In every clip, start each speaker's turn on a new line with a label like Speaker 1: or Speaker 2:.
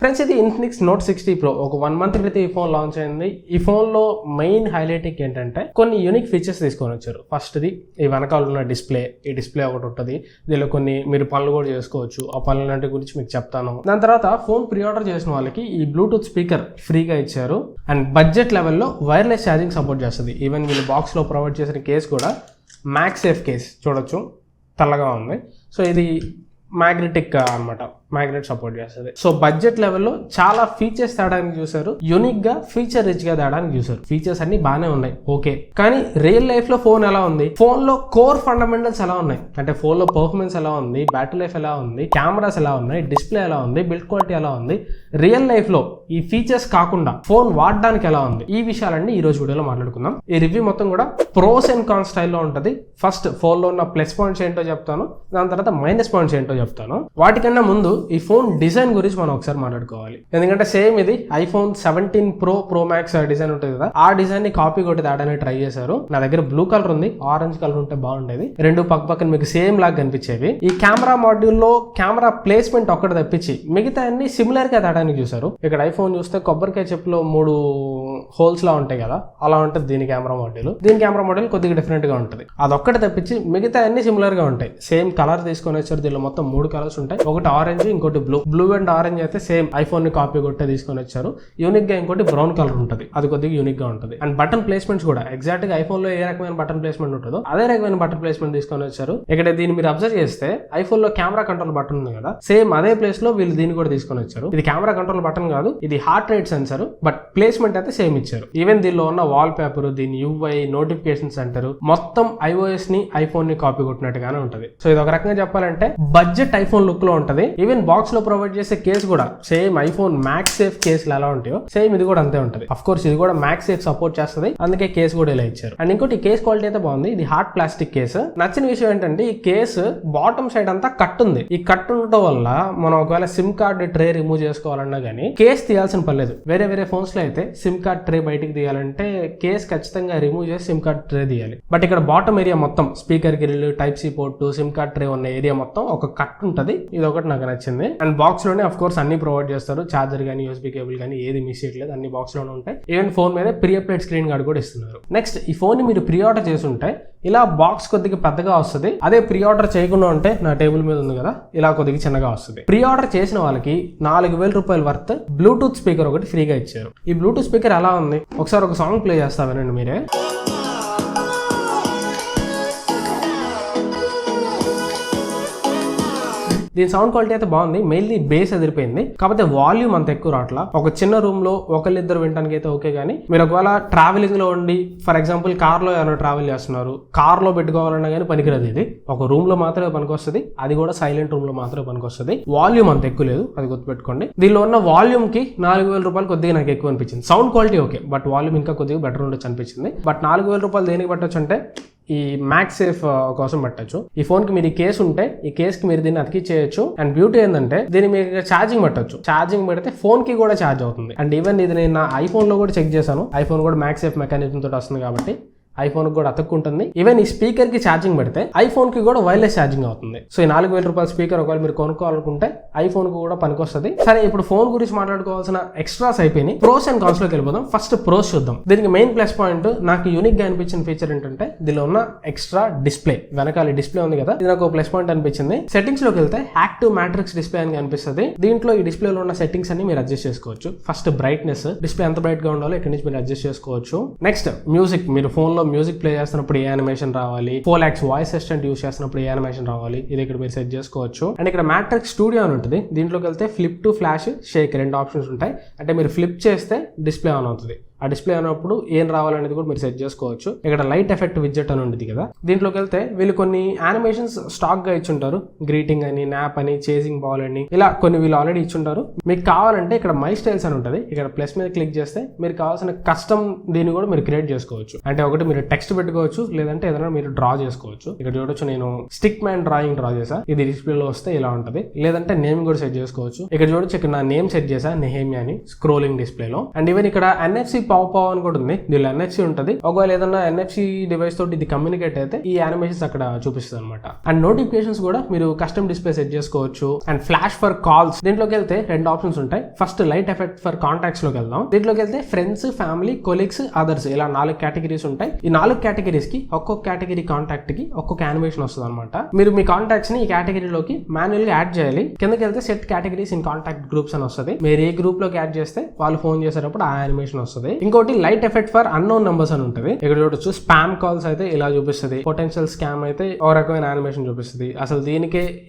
Speaker 1: Friends, ఇది Infinix note 60 Pro ఒక 1 month క్రితం ఈ ఫోన్ లాంచ్ అయింది. ఈ ఫోన్ లో మెయిన్ హైలైటింగ్ ఏంటంటే కొన్ని యూనిక్ ఫీచర్స్ తీసుకొని వచ్చారు. ఫస్ట్ది ఈ వెనకాల ఉన్న డిస్ప్లే. ఈ డిస్ప్లే ఒకటి ఉంటుంది, దీనిలో కొన్ని మీరు పనులు కూడా చేసుకోవచ్చు. ఆ పనులన్నింటి గురించి మీకు చెప్తాను. దాని తర్వాత ఫోన్ ప్రీ ఆర్డర్ చేసిన వాళ్ళకి ఈ బ్లూటూత్ స్పీకర్ ఫ్రీగా ఇచ్చారు. అండ్ బడ్జెట్ లెవెల్లో వైర్లెస్ ఛార్జింగ్ సపోర్ట్ చేస్తుంది. ఈవెన్ వీళ్ళు బాక్స్ లో ప్రొవైడ్ చేసిన కేస్ కూడా మ్యాగ్సేఫ్ కేస్ చూడొచ్చు, తెల్లగా ఉంది. సో ఇది మ్యాగ్నెటిక్ అన్నమాట, మ్యాగ్నెట్ సపోర్ట్ చేస్తుంది. సో బడ్జెట్ లెవెల్లో చాలా ఫీచర్స్ తేడానికి చూసారు, యూనిక్ గా ఫీచర్ రిచ్ గా తేడానికి చూసారు. ఫీచర్స్ అన్ని బాగానే ఉన్నాయి, ఓకే. కానీ రియల్ లైఫ్ లో ఫోన్ ఎలా ఉంది, ఫోన్ లో కోర్ ఫండమెంటల్స్ ఎలా ఉన్నాయి అంటే ఫోన్ లో పర్ఫార్మెన్స్ ఎలా ఉంది, బ్యాటరీ లైఫ్ ఎలా ఉంది, కెమెరాస్ ఎలా ఉన్నాయి, డిస్ప్లే ఎలా ఉంది, బిల్డ్ క్వాలిటీ ఎలా ఉంది, రియల్ లైఫ్ లో ఈ ఫీచర్స్ కాకుండా ఫోన్ వాడడానికి ఎలా ఉంది, ఈ విషయాలన్నీ ఈ రోజు వీడియోలో మాట్లాడుకుందాం. ఈ రివ్యూ మొత్తం కూడా ప్రోస్ అండ్ కాన్స్ స్టైల్లో ఉంటుంది. ఫస్ట్ ఫోన్ లో ఉన్న ప్లస్ పాయింట్స్ ఏంటో చెప్తాను, దాని తర్వాత మైనస్ పాయింట్స్ ఏంటో చెప్తాను. వాటికన్నా ముందు ఈ ఫోన్ డిజైన్ గురించి మనం ఒకసారి మాట్లాడుకోవాలి. ఎందుకంటే సేమ్ ఇది ఐఫోన్ 17 Pro Max డిజైన్ ఉంటుంది కదా, ఆ డిజైన్ ని కాపీ కొట్టి దాటానికి ట్రై చేశారు. నా దగ్గర బ్లూ కలర్ ఉంది, ఆరెంజ్ కలర్ ఉంటే బాగుండేది. రెండు పక్క పక్కన మీకు సేమ్ లాగా కనిపించేవి. ఈ కెమెరా మాడ్యూల్ లో కెమెరా ప్లేస్మెంట్ ఒక్కటి తప్పించి మిగతా అన్ని సిమిలర్ గా దాటానికి చూసారు. ఇక్కడ ఐఫోన్ చూస్తే కొబ్బరికాయ చెప్పులో 3 హోల్స్ లా ఉంటాయి కదా, అలా ఉంటుంది దీని కెమెరా మాడ్యూల్. దీని కెమెరా మాడ్యూల్ కొద్దిగా డిఫరెంట్ గా ఉంటుంది. అదొక్కటి తప్పించి మిగతా అన్ని సిమిలర్ గా ఉంటాయి. సేమ్ కలర్ తీసుకొని వచ్చారు. దీనిలో మొత్తం 3 కలర్స్ ఉంటాయి, ఒకటి ఆరెంజ్, ఇంకోటి బ్లూ అండ్ ఆరెంజ్ అయితే సేమ్ ఐఫోన్ ని కాపీ కొట్టే తీసుకొని వచ్చారు. యూనిక్ గా ఇంకోటి బ్రౌన్ కలర్ ఉంటుంది, అది కొద్దిగా యూనిక్ గా ఉంటుంది. అండ్ బటన్ ప్లేస్మెంట్స్ కూడా ఎగ్జాక్ట్ గా ఐఫోన్ లో ఏ రకమైన బటన్ ప్లేస్మెంట్ ఉంటుందో అదే రకమైన బటన్ ప్లేస్మెంట్ తీసుకొని వచ్చారు. ఇక్కడ దీన్ని మీరు అబ్జర్వ్ చేస్తే ఐఫోన్ లో కెమెరా కంట్రోల్ బటన్ ఉంది కదా, సేమ్ అదే ప్లేస్ లో వీళ్ళు దీన్ని కూడా తీసుకొని వచ్చారు. ఇది కెమెరా కంట్రోల్ బటన్ కాదు, ఇది heart rate sensor, but placement అయితే సేమ్ ఇచ్చారు. ఈవెన్ దీనిలో ఉన్న వాల్ పేపర్, దీని యూఐ, నోటిఫికేషన్ సెంటర్ మొత్తం iOS ని ఐఫోన్ ని కాపీ కొట్టినట్టుగానే ఉంటది. సో ఇది ఒక రకంగా చెప్పాలంటే బడ్జెట్ ఐఫోన్ లుక్ లో ఉంటది. ఈవెన్ బాక్స్ లో ప్రొవైడ్ చేసే కేస్ కూడా సేమ్ ఐఫోన్ మ్యాగ్సేఫ్ కేసులు ఎలా ఉంటాయో సేమ్ ఇది కూడా అంతే ఉంటుంది. అఫ్ కోర్స్ ఇది కూడా మ్యాగ్సేఫ్ సపోర్ట్ చేస్తుంది, అందుకే కేసు కూడా ఇలా ఇచ్చారు. అండ్ ఇంకోటి కేస్ క్వాలిటీ అయితే బాగుంది. ఇది హార్డ్ ప్లాస్టిక్ కేసు. నచ్చిన విషయం ఏంటంటే ఈ కేసు బాటమ్ సైడ్ అంతా కట్ ఉంది. ఈ కట్ ఉండటం వల్ల మనం ఒకవేళ సిమ్ కార్డ్ ట్రే రిమూవ్ చేసుకోవాలన్నా గానీ కేసు తీయాల్సిన పర్లేదు. వేరే ఫోన్స్ లో అయితే సిమ్ కార్డ్ ట్రే బయటికి తీయాలంటే కేసు ఖచ్చితంగా రిమూవ్ చేసి సిమ్ కార్డ్ ట్రే తీయాలి. బట్ ఇక్కడ బాటమ్ ఏరియా మొత్తం speaker grill, type C port, SIM card tray ఉన్న ఏరియా మొత్తం ఒక కట్ ఉంటది. ఇది ఒకటి నాకు నచ్చింది. అండ్ బాక్స్ లోనే అఫ్ కోర్స్ అన్ని ప్రొవైడ్ చేస్తారు. చార్జర్ కానీ, యూఎస్బీ కేబుల్ కానీ ఏది మిస్ చేయట్లేదు, అన్ని బాక్స్ లోనే ఉంటాయి. ఈవెన్ ఫోన్ మీద ప్రీ అప్డేట్ స్క్రీన్ గార్డ్ కూడా ఇస్తున్నారు. నెక్స్ట్ ఈ ఫోన్ ని మీరు ప్రీ ఆర్డర్ చేసి ఉంటే ఇలా బాక్స్ కొద్దిగా పెద్దగా వస్తుంది. అదే ప్రీ ఆర్డర్ చేయకుండా ఉంటే నా టేబుల్ మీద ఉంది కదా, ఇలా కొద్దిగా చిన్నగా వస్తుంది. ప్రీ ఆర్డర్ చేసిన వాళ్ళకి 4000 రూపాయల వర్త్ బ్లూటూత్ స్పీకర్ ఒకటి ఫ్రీగా ఇచ్చారు. ఈ బ్లూటూత్ స్పీకర్ ఎలా ఉంది ఒకసారి ఒక సాంగ్ ప్లే చేస్తావేనండి మీరే. దీని సౌండ్ క్వాలిటీ అయితే బాగుంది, మెయిన్లీ బేస్ ఎదిరిపోయింది. కాకపోతే వాల్యూమ్ అంత ఎక్కువ రావట్లా. ఒక చిన్న రూమ్ లో ఒకళ్ళిద్దరు వినడానికి అయితే ఓకే, కానీ మీరు ఒకవేళ ట్రావెలింగ్ లో ఉండి ఫర్ ఎగ్జాంపుల్ కార్ లో ఏమైనా ట్రావెల్ చేస్తున్నారు, కార్ లో పెట్టుకోవాలన్నా కానీ పనికిరాదు. ఇది ఒక రూమ్ లో మాత్రమే పనికొస్తుంది, అది కూడా సైలెంట్ రూమ్ లో మాత్రమే పనికొస్తుంది. వాల్యూమ్ అంత ఎక్కువ లేదు, అది గుర్తుపెట్టుకోండి. దీనిలో ఉన్న వాల్యూమ్ కి 4000 రూపాయలు కొద్దిగా నాకు ఎక్కువ అనిపించింది. Sound quality okay, but volume ఇంకా కొద్దిగా బెటర్ ఉండొచ్చు అనిపించింది. బట్ 4000 రూపాయలు దేనికి పెట్టొచ్చు అంటే ఈ మ్యాగ్సేఫ్ కోసం పెట్టచ్చు. ఈ ఫోన్ కి మీరు ఈ కేసు ఉంటే ఈ కేస్ కి మీరు దీన్ని అతికిచ్చేయచ్చు. అండ్ బ్యూటీ ఏంటంటే దీన్ని మీరు ఛార్జింగ్ పెట్టచ్చు. ఛార్జింగ్ పెడితే ఫోన్ కి కూడా ఛార్జ్ అవుతుంది. అండ్ ఈవెన్ ఇది నేను నా ఐఫోన్ లో కూడా చెక్ చేశాను. ఐఫోన్ కూడా మ్యాగ్సేఫ్ మెకానిజం తోటి వస్తుంది కాబట్టి ఐఫోన్ కూడా అతుక్కుంటుంది. ఈవెన్ ఈ స్పీకర్ కి ఛార్జింగ్ పెడితే ఐఫోన్ కి కూడా వైర్లెస్ ఛార్జింగ్ అవుతుంది. సో ఈ 4000 రూపాయల స్పీకర్ ఒకవేళ మీరు కొనుక్కోవాలనుకుంటే ఐఫోన్ కు కూడా పనికొస్తుంది. సరే, ఇప్పుడు ఫోన్ గురించి మాట్లాడుకోవాల్సిన ఎక్స్ట్రాస్ అయిపోయినాయి. ప్రోస్ అండ్ కాన్స్ లోకి వెళ్ళిపోదాం. ఫస్ట్ ప్రోస్ చూద్దాం. దీనికి మెయిన్ ప్లస్ పాయింట్ నాకు యూనిక్ గా అనిపించిన ఫీచర్ ఏంటంటే దీనిలో ఉన్న ఎక్స్ట్రా డిస్ప్లే. వెనకాల డిస్ప్లే ఉంది కదా, ఇది నాకు ప్లస్ పాయింట్ అనిపించింది. సెట్టింగ్స్ లోకి వెళ్తే యాక్టివ్ మ్యాట్రిక్స్ డిస్ప్లే అని కనిపిస్తుంది. దీంట్లో ఈ డిస్ప్లే లో ఉన్న సెట్టింగ్స్ అన్ని మీరు అడ్జస్ట్ చేసుకోవచ్చు. ఫస్ట్ బ్రైట్నెస్, డిస్ప్లే ఎంత బ్రైట్ గా ఉండాలో ఇక్కడ నుంచి మీరు అడ్జస్ట్ చేసుకోవచ్చు. నెక్స్ట్ మ్యూజిక్, మీరు ఫోన్ లో మ్యూజిక్ ప్లే చేస్తున్నప్పుడు ఏ యానిమేషన్ రావాలి, 4x వాయిస్ అసిస్టెంట్ యూస్ చేస్తున్నప్పుడు ఏ యానిమేషన్ రావాలి, ఇది ఇక్కడ మీరు సెట్ చేసుకోవచ్చు. అండ్ ఇక్కడ మ్యాట్రిక్స్ స్టూడియో అని ఉంటుంది. దీంట్లోకి వెళ్తే flip to flash, shake 2 options ఉంటాయి. అంటే మీరు ఫ్లిప్ చేస్తే డిస్ప్లే ఆన్ అవుతుంది. ఆ డిస్ప్లే అయినప్పుడు ఏం రావాలనేది కూడా మీరు సెట్ చేసుకోవచ్చు. ఇక్కడ లైట్ ఎఫెక్ట్ విడ్జెట్ అని ఉంటుంది కదా, దీంట్లోకి వెళ్తే వీళ్ళు కొన్ని యానిమేషన్స్ స్టాక్ గా ఇచ్చుంటారు. గ్రీటింగ్ అని, న్యాప్ అని, చేసింగ్ బాల్ అని, ఇలా కొన్ని వీళ్ళు ఆల్రెడీ ఇచ్చుంటారు. మీకు కావాలంటే ఇక్కడ మై స్టైల్స్ అని ఉంటుంది. ఇక్కడ ప్లస్ మీద క్లిక్ చేస్తే మీరు కావాల్సిన కస్టమ్ దీన్ని కూడా మీరు క్రియేట్ చేసుకోవచ్చు. అంటే ఒకటి మీరు టెక్స్ట్ పెట్టుకోవచ్చు, లేదంటే ఏదైనా మీరు డ్రా చేసుకోవచ్చు. ఇక్కడ చూడొచ్చు, నేను స్టిక్ మ్యాన్ డ్రాయింగ్ డ్రా చేసా. ఇది డిస్ప్లేలో వస్తే ఇలా ఉంటుంది. లేదంటే నేమ్ కూడా సెట్ చేసుకోవచ్చు. ఇక్కడ చూడొచ్చు, ఇక్కడ నా నేమ్ సెట్ చేసా, నెహేమియా అని, స్క్రోలింగ్ డిస్ప్లేలో. అండ్ ఈవెన్ ఇక్కడ NFC పావ్ అని కూడా ఉంది, దీనిలో NFC ఉంటుంది. ఒకవేళ ఏదన్నా NFC డివైస్ తోటి ఇది కమ్యూనికేట్ అయితే ఈ యానిమేషన్స్ అక్కడ చూపిస్తుంది అనమాట. అండ్ నోటిఫికేషన్స్ కూడా మీరు కస్టమ్ డిస్ప్లే సెట్ చేసుకోవచ్చు. అండ్ ఫ్లాష్ ఫర్ కాల్స్, దీంట్లోకి వెళ్తే 2 ఆప్షన్స్ ఉంటాయి. First light effect for contacts లోకి వెళ్దాం. దీంట్లోకి వెళ్తే ఫ్రెండ్స్, ఫ్యామిలీ, కొలీగ్స్, అదర్స్ ఇలా 4 కేటగిరీస్ ఉంటాయి. ఈ 4 కేటగిరీస్ కి ఒక్కొక్క కేటగిరీ కాంటాక్ట్ కి ఒక్కొక్క యానిమేషన్ వస్తుంది అనమాట. మీరు మీ కాంటాక్ట్స్ ని ఈ కేటగిరీలోకి మాన్యువల్ గా యాడ్ చేయాలి. కిందకి వెళ్తే set categories in contact groups అని వస్తుంది. మీరు ఏ గ్రూప్ లోకి యాడ్ చేస్తే వాళ్ళు ఫోన్ చేసేటప్పుడు ఆ యానిమేషన్ వస్తుంది. ఇంకోటి light effect for unknown numbers అని ఉంటుంది. ఇక్కడ చూడొచ్చు స్పామ్ కాల్స్ అయితే ఇలా చూపిస్తుంది, పొటెన్షియల్ స్కామ్ అయితే ఒక రకమైన యానిమేషన్ చూపిస్తుంది. అసలు దీనికే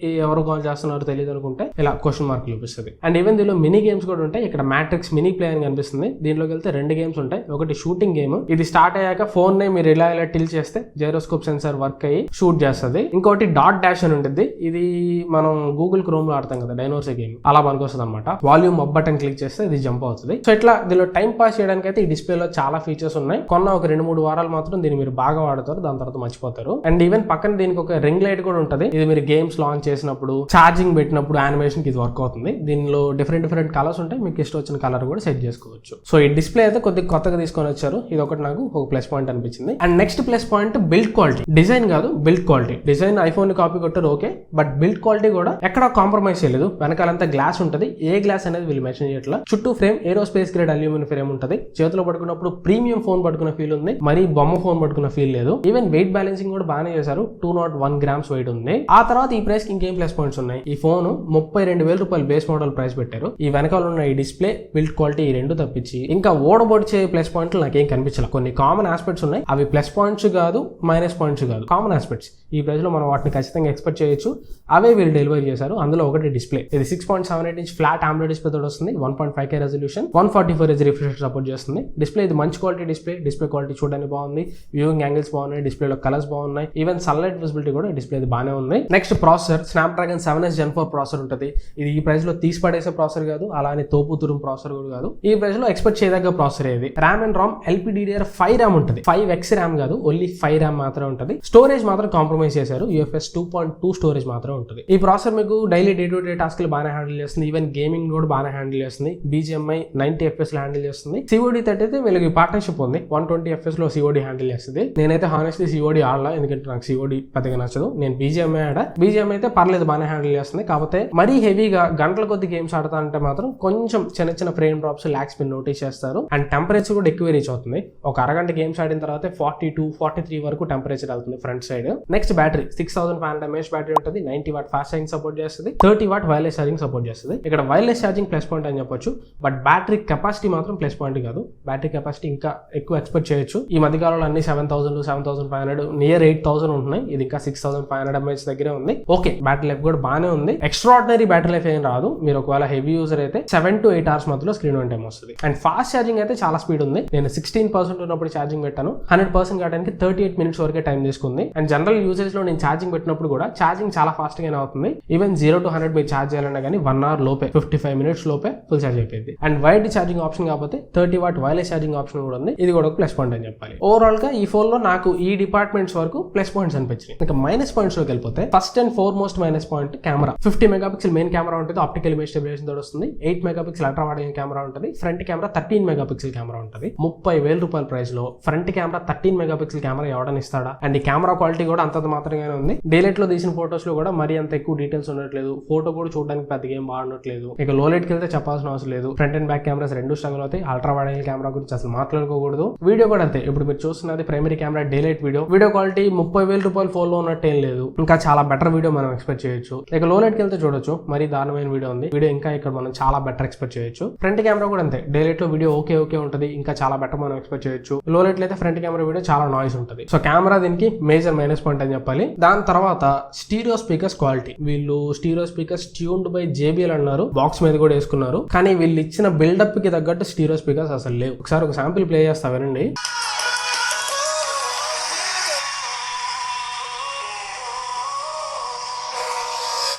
Speaker 1: ఎవరు కాల్ చేస్తున్నారో తెలియదు అనుకుంటే ఇలా క్వశ్చన్ మార్క్ చూపిస్తుంది. అండ్ ఈవెన్ దీనిలో మినీ గేమ్స్ కూడా ఉంటాయి. ఇక్కడ మ్యాట్రిక్స్ మినీ ప్లే అని కనిపిస్తుంది. దీంట్లోకి వెళ్తే 2 గేమ్స్ ఉంటాయి. ఒకటి షూటింగ్ గేమ్, ఇది స్టార్ట్ అయ్యాక ఫోన్ ని మీరు ఇలా టిల్ చేస్తే జైరోస్కోప్ సెన్సార్ వర్క్ అయ్యి షూట్ చేస్తుంది. ఇంకోటి డాట్ డాష్ అని ఉంటుంది. ఇది మనం గూగుల్ క్రోమ్ లో ఆడతాం కదా డైనోసర్ గేమ్, అలా పనికొస్తుంది అనమాట. వాల్యూమ్ అప్ బటన్ క్లిక్ చేస్తే ఇది జంప్ అవుతుంది. సో ఇట్లా దీనిలో టైం పాస్ చేయడానికి అయితే ఈ డిస్ప్లే లో చాలా ఫీచర్స్ ఉన్నాయి. కొన్న ఒక 2-3 వారాలు మాత్రం దీన్ని మీరు బాగా వాడతారు, దాని తర్వాత మర్చిపోతారు. అండ్ ఈవెన్ పక్కన దీనికి ఒక రింగ్ లైట్ కూడా ఉంటుంది. ఇది మీరు గేమ్స్ లాంచ్ చేసినప్పుడు, ఛార్జింగ్ పెట్టినప్పుడు యానిమేషన్ కి ఇది వర్క్ అవుతుంది. దీనిలో డిఫరెంట్ కలర్స్ ఉంటాయి, మీకు ఇష్టం వచ్చిన కలర్ కూడా సెట్ చేసుకోవచ్చు. సో ఈ డిస్ప్లే అయితే కొద్దిగా కొత్తగా తీసుకొని వచ్చారు. ఇది ఒకటి నాకు ఒక ప్లస్ పాయింట్ అనిపించింది. And next plus point build quality. Design కాదు, బిల్డ్ క్వాలిటీ. డిజైన్ ఐఫోన్ ని కాపీ కొట్టారు ఓకే, బట్ బిల్డ్ క్వాలిటీ కూడా ఎక్కడ కాంప్రమైజ్ చేయలేదు. వెనకాలంతా గ్లాస్ ఉంటుంది. ఏ గ్లాస్ అనేది వీళ్ళు మెన్షన్ చేయట్లా. చుట్టూ frame aerospace grade aluminium frame ఉంటుంది. చేతిలో పట్టుకున్నప్పుడు ప్రీమియం ఫోన్ పట్టుకున్న ఫీల్ ఉంది, మరి బొమ్మ ఫోన్ పట్టుకున్న ఫీల్ లేదు. ఈవెన్ వెయిట్ బ్యాలెన్సింగ్ కూడా బాగానే చేశారు. 201 grams వెయిట్ ఉంది. ఆ తర్వాత ఈ ప్రైస్ కి ఇంకేం ప్లస్ పాయింట్స్ ఉన్నాయి. ఈ ఫోన్ 32,000 రూపాయలు బేస్ మోడల్ ప్రైస్ పెట్టారు. ఈ వెనకాల ఉన్న ఈ డిస్ప్లే, బిల్డ్ క్వాలిటీ, ఈ రెండు తప్పించి ఇంకా ఓడబొడిచే ప్లస్ పాయింట్లు నాకేం కనిపించాలి. కొన్ని కామన్ ఆస్పెక్ట్స్ ఉన్నాయి, అవి ప్లస్ పాయింట్స్ కాదు, మైనస్ పాయింట్స్ కాదు, కామన్ ఆస్పెక్ట్స్. ఈ ప్రైస్ లో మనం వాటిని ఖచ్చితంగా ఎక్స్పెక్ట్ చేయొచ్చు. అవే వీళ్ళు డెలివరీ చేశారు. అందులో ఒకటి డిస్ప్లే. ఇది 6.78 ఇంచ్ ఫ్లాట్ ఆమ్లెడ్ డిస్ప్లే తోటి వస్తుంది. 1.5K resolution, 144 Hz refresh support చేస్తుంది. డిస్ప్లే ఇది మంచి క్వాలిటీ డిస్ప్లే. డిస్ప్లే క్వాలిటీ చూడడానికి బాగుంది, వ్యూయింగ్ యాంగిల్స్ బాగున్నాయి, డిస్ప్లేలో కలర్స్ బాగున్నాయి, ఈవెన్ సన్లైట్ విజిబిలిటీ కూడా డిస్ప్లే బాగానే ఉంది. Next processor, Snapdragon 7S Gen 4 processor ఉంటుంది. ఇది ఈ ప్రైస్ లో తీసి పడేసే ప్రాసెసర్ కాదు, అలానే తోపు తురుం ప్రాసెసర్ కూడా కాదు. ఈ ప్రైస్ లో ఎక్స్పెక్ట్ చేయదగ్గ ప్రాసెసర్ ఇది. RAM and Ram LPDDR5 RAM ఉంటుంది. 5x ర్యామ్ కాదు, ఓన్లీ 5 ర్యామ్ మాత్రమే ఉంటుంది. స్టోరేజ్ మాత్రం కాంప్రమైజ్ చేశారు. UFS 2.2 స్టోరేజ్ మాత్రం ఉంటుంది. ఈ ప్రాసెసర్ మీకు డైలీ డే టు డే టాస్క్లు బాగానే హ్యాండిల్ చేస్తుంది. ఈవెన్ గేమింగ్ కూడా బాగానే హ్యాండిల్ చేస్తుంది. BGMI 90 FPS లో హ్యాండిల్ చేస్తుంది. COD 30 అయితే వీళ్ళకి పార్ట్నర్షిప్ ఉంది. 120 FPS లో COD హ్యాండిల్ చేస్తుంది. నేనైతే హానెస్ట్లీ COD ఆడలా, ఎందుకంటే నాకు COD పెద్దగా నచ్చదు. నేను BGMI ఆడా. BGMI అయితే పర్లేదు, బాగానే హ్యాండిల్ చేస్తుంది. కాకపోతే మరీ హెవీగా గంటల కొద్ది గేమ్స్ ఆడతా అంటే మాత్రం కొంచెం చిన్న frame drops, lag spin notice చేస్తారు. అండ్ టెంపరేచర్ కూడా ఎక్కువ రీచ్ అవుతుంది. ఒక అరగంట గేమ్స్ ఆడిన తర్వాత 42-43 వరకు టెంపరేచర్ వెళ్తుంది front side. Next battery 6500 mAh battery ఉంటుంది. 90 వాట్ ఫాస్ట్ ఛార్జింగ్ సపోర్ట్ చేస్తుంది. 30 వాట్ వైర్లెస్ ఛార్జింగ్ సపోర్ట్ చేస్తుంది. ఇక్కడ వైర్లెస్ ఛార్జింగ్ ప్లస్ పాయింట్ అని చెప్పొచ్చు, బట్ బ్యాటరీ కెపాసిటీ మాత్రం ప్లస్ పాయింట్ కాదు. బ్యాటరీ కెపాసిటీ ఇంకా ఎక్కువ ఎక్స్పెక్ట్ చేయొచ్చు. ఈ మధ్య కాలంలో అన్ని 7000, 7500, నియర్ 8000 ఉంటున్నాయి. ఇది ఇంకా 6500 mAh దగ్గరే ఉంది. ఓకే, బ్యాటరీ లైఫ్ కూడా బాగానే ఉంది. ఎక్స్ట్రాడినరీ బ్యాటరీ లైఫ్ ఏం రాదు. మీరు ఒకవేళ హెవీ యూజర్ అయితే 7 to 8 hours మధ్యలో స్క్రీన్ ఆన్ టైం వస్తుంది. అండ్ ఫాస్ట్ ఛార్జింగ్ అయితే చాలా స్పీడ్ ఉంది. నేను 16% ఉన్నప్పుడు ఛార్జింగ్ పెట్టాను. 100% కావడానికి 38 minutes వరకే టైం తీసుకుంది. అండ్ జనరల్ యూజేజ్ లో నేను ఛార్జింగ్ పెట్టినప్పుడు కూడా ఛార్జింగ్ చాలా ఫాస్ట్ గానే అవుతుంది. ఈవెన్ 0 to 100 మీరు ఛార్జ్ చేయాలన్నా కానీ 1 hour లోపే, 55 minutes లోపే ఫుల్ ఛార్జ్ అయిపోయింది. అండ్ వైడ్ ఛార్జింగ్ ఆప్షన్ కాకపోతే 30 వాట్ వైర్లెస్ ఛార్జింగ్ ఆప్షన్ కూడా ఉంది. ఇది కూడా ఒక ప్లస్ పాయింట్ అని చెప్పాలి. ఓవరాల్ గా ఈ ఫోన్ లో నాకు ఈ డిపార్ట్మెంట్స్ వరకు ప్లస్ పాయింట్స్ అనిపించింది. ఇంకా మైనస్ పాయింట్స్ లోకి వెళ్ళిపోతే first and foremost minus point camera. 50 MP main camera ఉంటుంది. ఆప్టికల్ ఇమేజ్ స్టెబిలైజేషన్ తోటి వస్తుంది. 8 MP ultra wide angle camera ఉంటుంది. ఫ్రంట్ కెమెరా 13 MP కెమెరా ఉంటుంది. 30,000 రూపాయల ప్రైస్ లో ఫ్రంట్ కెమెరా 13 MP కెమెరా ఎవడని ఇస్తాడా? అండ్ ఈ కెమెరా క్వాలిటీ కూడా అంతంత మాత్రమే ఉంది. డేలైట్ లో తీసిన ఫోటోస్ లో కూడా మరీ అంత ఎక్కువ డీటెయిల్స్ ఉండట్లేదు. ఫోటో కూడా చూడడానికి పెద్దగా ఏం బాగుండట్లేదు. ఇక లో లైట్ కి వెళ్తే చెప్పాల్సిన అవసరం లేదు. ఫ్రంట్ అండ్ బ్యాక్ కెమెరాస్ రెండు స్ట్రాంగ్ అవుతాయి. అల్ట్రా వైడ్ యాంగిల్ కెమెరా గురించి అసలు మాట్లాడుకోకూడదు. వీడియో కూడా అంతే. ఇప్పుడు మీరు చూస్తున్నది primary camera daylight video. Video quality 30,000 రూపాయలు ఫోన్ లో ఉన్నట్టు ఏం లేదు. ఇంకా చాలా బెటర్ వీడియో మనం ఎక్స్పెక్ట్ చేయొచ్చు. ఇక లో లైట్ కి వెళ్తే చూడొచ్చు, మరీ దారుణమైన వీడియో ఉంది. వీడియో ఇంకా ఇక్కడ మనం చాలా బెటర్ ఎక్స్పెక్ట్ చేయొచ్చు. ఫ్రంట్ కెమెరా కూడా అంతే. డేలైట్ లో వీడియో ఓకే ఉంటుంది, ఇంకా చాలా బెటర్ మనం ఎక్స్పెక్ట్ చేయొచ్చు. లో లైట్ లో అయితే ఫ్రంట్ కెమెరా వీడియో చాలా నాయిస్ ఉంటుంది. సో కెమెరా దీనికి మేజర్ మైనస్ పాయింట్ అని చెప్పాలి. దాని తర్వాత స్టీరియో స్పీకర్స్ క్వాలిటీ. వీళ్ళు stereo speakers tuned by JBL అన్నారు. బాక్స్ మీద కూడా వేసుకున్నారు. కానీ వీళ్ళు ఇచ్చిన బిల్డప్ కి తగ్గట్టు స్టీరియో స్పీకర్స్ అసలు లేవు. ఒకసారి ఒక శాంపిల్ ప్లే చేస్తా వినండి.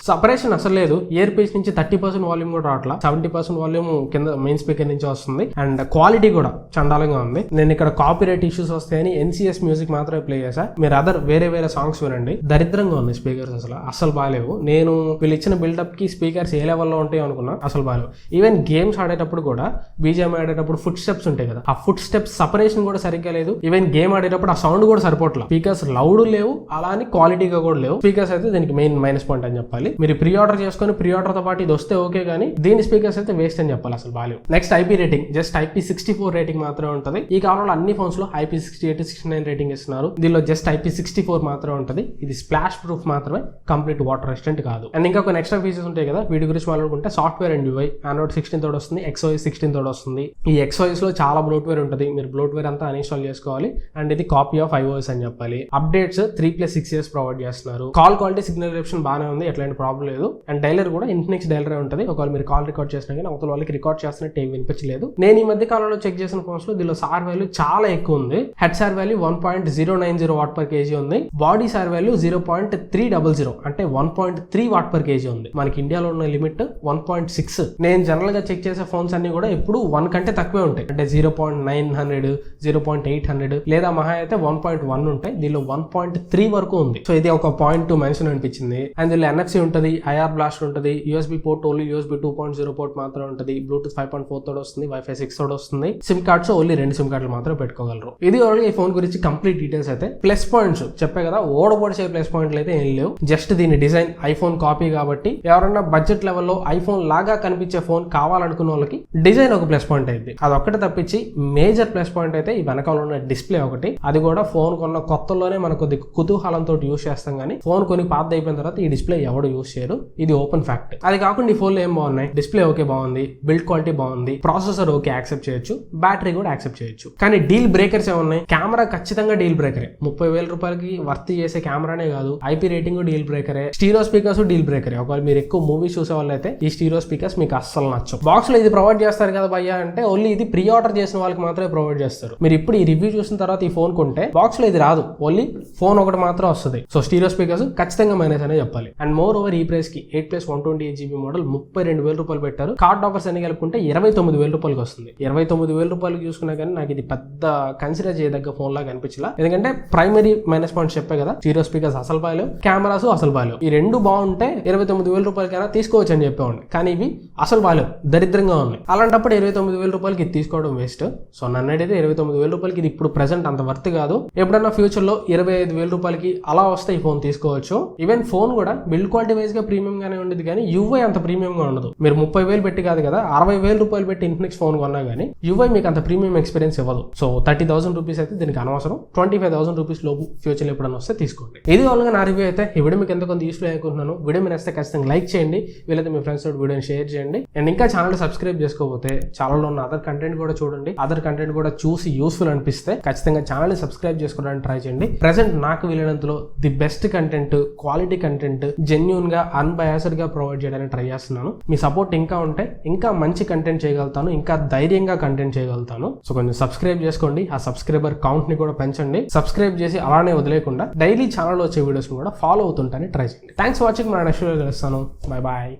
Speaker 1: సపరేషన్ అసలు లేదు. ఇయర్ పీస్ నుంచి 30% వాల్యూమ్ కూడా రావట్లా, 70% వాల్యూమ్ కింద మెయిన్ స్పీకర్ నుంచి వస్తుంది. అండ్ క్వాలిటీ కూడా చండాలంగా ఉంది. నేను ఇక్కడ కాపీరైట్ ఇష్యూస్ వస్తాయని NCS మ్యూజిక్ మాత్రమే ప్లే చేసా. మీరు వేరే సాంగ్స్ వినండి. దరిద్రంగా ఉంది స్పీకర్స్, అసలు బాగాలేవు. నేను వీళ్ళు ఇచ్చిన బిల్డప్ కి స్పీకర్స్ ఏ లెవెల్లో ఉంటాయి అనుకున్నా, అసలు బాగాలేవు. ఈవెన్ గేమ్స్ ఆడేటప్పుడు కూడా BGM ఆడేటప్పుడు ఫుట్ స్టెప్స్ ఉంటాయి కదా, ఆ ఫుట్ స్టెప్స్ సపరేషన్ కూడా సరిగ్గా లేదు. ఈవెన్ గేమ్ ఆడేటప్పుడు ఆ సౌండ్ కూడా సరిపోట్లా. స్పీకర్స్ లౌడ్ లేవు, అలా అని క్వాలిటీగా కూడా లేవు. స్పీకర్స్ అయితే దీనికి మెయిన్ మైనస్ పాయింట్ అని చెప్పాలి. మీరు ప్రీ ఆర్డర్ చేసుకుని ప్రీ ఆర్డర్ తో పాటు ఇది వస్తే ఓకే, కానీ దీని స్పీకర్స్ అయితే వేస్ట్ అని చెప్పాలి, అసలు బాగాలేవు. Next IP rating just IP64 rating మాత్రమే ఉంటుంది. ఈ కాలంలో అన్ని ఫోన్స్ లో IP68 69 రేటింగ్ ఇస్తున్నారు. దీనిలో జస్ట్ IP64 మాత్రమే ఉంటుంది. ఇది స్ప్లాష్ ప్రూఫ్ మాత్రమే, కంప్లీట్ వాటర్ రెసిస్టెంట్ కాదు. అండ్ ఇంకా కొన్ని ఎక్స్ట్రా ఫీచర్స్ ఉంటాయి కదా, వీటి గురించి మాట్లాడుకుంటే సాఫ్ట్వేర్ అండ్ UI Android 16 తోటి వస్తుంది, XOS 16 తోటి వస్తుంది. ఈ XOS లో చాలా బ్లోట్వేర్ ఉంటుంది, మీరు బ్లోట్వేర్ అంతా అన్ఇన్స్టాల్ చేసుకోవాలి. అండ్ ఇది కాపీ ఆఫ్ iOS అని చెప్పాలి. అప్డేట్స్ 3+6 years ప్రొవైడ్ చేస్తున్నారు. కాల్ క్వాలిటీ సిగ్నల్ రిసెప్షన్ బాగానే ఉంది, ఎట్లాంటి ప్రాబ్లం లేదు. అండ్ డైలర్ కూడా ఇన్ఫినిక్స్ డైలర్ ఉంటుంది. ఒకవేళ మీరు కాల్ రికార్డ్ చేసినా కానీ అవతల వాళ్ళకి రికార్డ్ చేస్తున్నట్టు ఏం వినిపించలేదు. నేను ఈ మధ్య కాలంలో చెక్ చేసిన ఫోన్స్ లో దీనిలో సార్ వాల్యూ చాలా ఎక్కువ ఉంది. హెడ్ సార్ వాల్యూ 1.090 Watt/kg ఉంది. బాడీ సార్ వాల్యూ 0.300 అంటే 1.3 Watt/kg ఉంది. మనకి ఇండియాలో ఉన్న లిమిట్ 1.6. నేను జనరల్ గా చెక్ చేసే ఫోన్స్ అన్ని కూడా ఎప్పుడు 1 కంటే తక్కువే ఉంటాయి. అంటే 0.900 0.800 లేదా మహా అయితే 1.1 ఉంటాయి. దీనిలో 1.3 వరకు ఉంది. సో ఇది ఒక పాయింట్ టు మెన్షన్ అనిపించింది. అండ్ దీనిలో NFC ఉంటుంది, IR బ్లాస్ట్ ఉంటుంది, USB port only USB 2.0 port మాత్రం ఉంటుంది. బ్లూటూత్ 5.4 తోడు వస్తుంది, Wi-Fi 6 తోడు వస్తుంది. సిమ్ కార్డ్స్ ఓన్లీ 2 సిమ్ కార్డులు మాత్రం పెట్టుకోగలరు. ఇది ఓన్లీ ఈ ఫోన్ గురించి కంప్లీట్ డీటెయిల్స్. అయితే ప్లస్ పాయింట్స్ చెప్పే కదా, ఓడబడిసే ప్లస్ పాయింట్లు అయితే ఏం లేవు. జస్ట్ దీని డిజైన్ ఐఫోన్ కాపీ కాబట్టి ఎవరన్నా బడ్జెట్ లెవెల్లో ఐఫోన్ లాగా కనిపించే ఫోన్ కావాలనుకున్న వాళ్ళకి డిజైన్ ఒక ప్లస్ పాయింట్ అయింది. అదొక్కటి తప్పించి మేజర్ ప్లస్ పాయింట్ అయితే ఈ వెనకాల ఉన్న డిస్ప్లే ఒకటి. అది కూడా ఫోన్ కొన్న కొత్తలోనే మనకు కొద్ది కుతూహలంతో యూస్ చేస్తాం, కానీ ఫోన్ కొని పాత అయిపోయిన తర్వాత ఈ డిస్ప్లే ఎవడు యూస్ చేయరు. ఇది ఓపెన్ ఫ్యాక్ట్. అది కాకుండా ఈ ఫోన్ లో ఏం బాగున్నాయి, డిస్ప్లే ఓకే బాగుంది, బిల్డ్ క్వాలిటీ బాగుంది, ప్రాసెసర్ ఓకే యాక్సెప్ట్ చేయొచ్చు, బ్యాటరీ కూడా యాక్సెప్ట్ చేయొచ్చు. కానీ డీల్ బ్రేకర్స్ ఏమున్నాయి? కెమెరా ఖచ్చితంగా డీల్ బ్రేకరే. 30,000 రూపాయలకి వర్త్ చేసే కెమెరానే కాదు, IP రేటింగ్ డీల్ బ్రేకరే, స్టీరియో స్పీకర్స్ డీల్ బ్రేకరే. ఒకవేళ మీరు ఎక్కువ మూవీస్ చూసే వాళ్ళు అయితే ఈ స్టీరియో స్పీకర్స్ మీకు అస్సలు నచ్చవు. బాక్స్ లో ఇది ప్రొవైడ్ చేస్తారు కదా భయ్యా అంటే, ఓన్లీ ఇది ప్రీ ఆర్డర్ చేసిన వాళ్ళకి మాత్రమే ప్రొవైడ్ చేస్తారు. మీరు ఇప్పుడు ఈ రివ్యూ చూసిన తర్వాత ఈ ఫోన్ కొంటే బాక్స్ లో ఇది రాదు, ఓన్లీ ఫోన్ ఒకటి మాత్రం వస్తుంది. సో స్టీరియో స్పీకర్స్ ఖచ్చితంగా మైనస్ అనే చెప్పాలి. అండ్ మోర్ ఓవర్ ఈ ప్రైస్ కి 8+128GB మోడల్ 32,000 రూపాయలు పెట్టారు. కార్డ్ ఆఫర్స్ అన్ని కలుపుకుంటే 29,000 రూపాయలకి వస్తుంది. 29,000 రూపాయలకి చూసుకున్నా కానీ నాకు ఇది పెద్ద కన్సిడర్ చేయదగ్గ ఫోన్ లాగా అనిపించలా. ఎందుకంటే ప్రైమరీ మైనస్ పాయింట్స్ చెప్పే కదా, స్టీరియో స్పీకర్స్ అసలు బాగాలేవు, కెమెరాస్ అసలు బాగాలేవు. ఈ రెండు బాగుంటే 29,000 రూపాయలకైనా తీసుకోవచ్చు అని చెప్పేవాడిని. కానీ ఇవి అసలు బాగాలేవు, దరిద్రంగా ఉన్నాయి. అలాంటప్పుడు 29,000 రూపాయలకి ఇది తీసుకోవడం వేస్ట్. సో నన్ను అడిగితే 29,000 రూపాయలకి ఇది ఇప్పుడు ప్రెసెంట్ అంత వర్త్ కాదు. ఎప్పుడన్నా ఫ్యూచర్ లో 25,000 రూపాయలకి అలా వస్తే ఈ ఫోన్ తీసుకోవచ్చు. ఈవెన్ ఫోన్ కూడా బిల్డ్ క్వాలిటీ వైజ్ గా ప్రీమియం గానే ఉండేది, కానీ UI అంత ప్రీమియం గా ఉండదు. మీరు 30,000 పెట్టి కాదు కదా, 60,000 రూపాయలు పెట్టి ఇన్ఫినిక్స్ ఫోన్ కొన్నా కానీ UI మీకు అంత ప్రీమియం ఎక్స్పీరియన్స్ ఇవ్వదు. సో 30,000 రూపీస్ అయితే దీనికి అనవసరం. 25,000 రూపీస్ లోపు ఫ్యూచర్ లో ఎప్పుడన్నా వస్తే తీసుకోండి. ఇది ఓన్గా నా రివ్యూ అయితే. ఈ వీడియో మీకు ఎంత కొంత యూస్ఫుల్ అనుకుంటున్నాను. వీడియో మీరు వస్తే ఖచ్చితంగా లైక్ చేయండి, వీలైతే మీ ఫ్రెండ్స్ తోటి వీడియోని షేర్ చేయండి. అండ్ ఇంకా ఛానల్ సబ్స్క్రైబ్ చేసుకోకపోతే ఛానల్లో ఉన్న అదర్ కంటెంట్ కూడా చూడండి. అదర్ కంటెంట్ కూడా చూసి యూస్ఫుల్ అనిపిస్తే ఖచ్చితంగా ఛానల్ సబ్స్క్రైబ్ చేసుకోవడానికి ట్రై చేయండి. ప్రెసెంట్ నాకు వీలైనంతలో the best content, quality content genuine గా అన్బయాస్డ్ గా ప్రొవైడ్ చేయడానికి ట్రై చేస్తున్నాను. మీ సపోర్ట్ ఇంకా ఉంటే ఇంకా మంచి కంటెంట్ చేయగలుగుతాను, ఇంకా ధైర్యంగా కంటెంట్ చేయగలుగుతాను. సో కొంచెం సబ్స్క్రైబ్ చేసుకోండి, ఆ సబ్స్క్రైబర్ కౌంట్ ని కూడా పెంచండి. సబ్స్క్రైబ్ చేసి అలానే వదిలేకుండా డైలీ ఛానల్ వచ్చే వీడియోస్ కూడా ఫాలో అవుతుంటానే ట్రై చేయండి. Thanks for watching. మన నెక్స్ట్ వీడియో కలుస్తాను. Bye bye.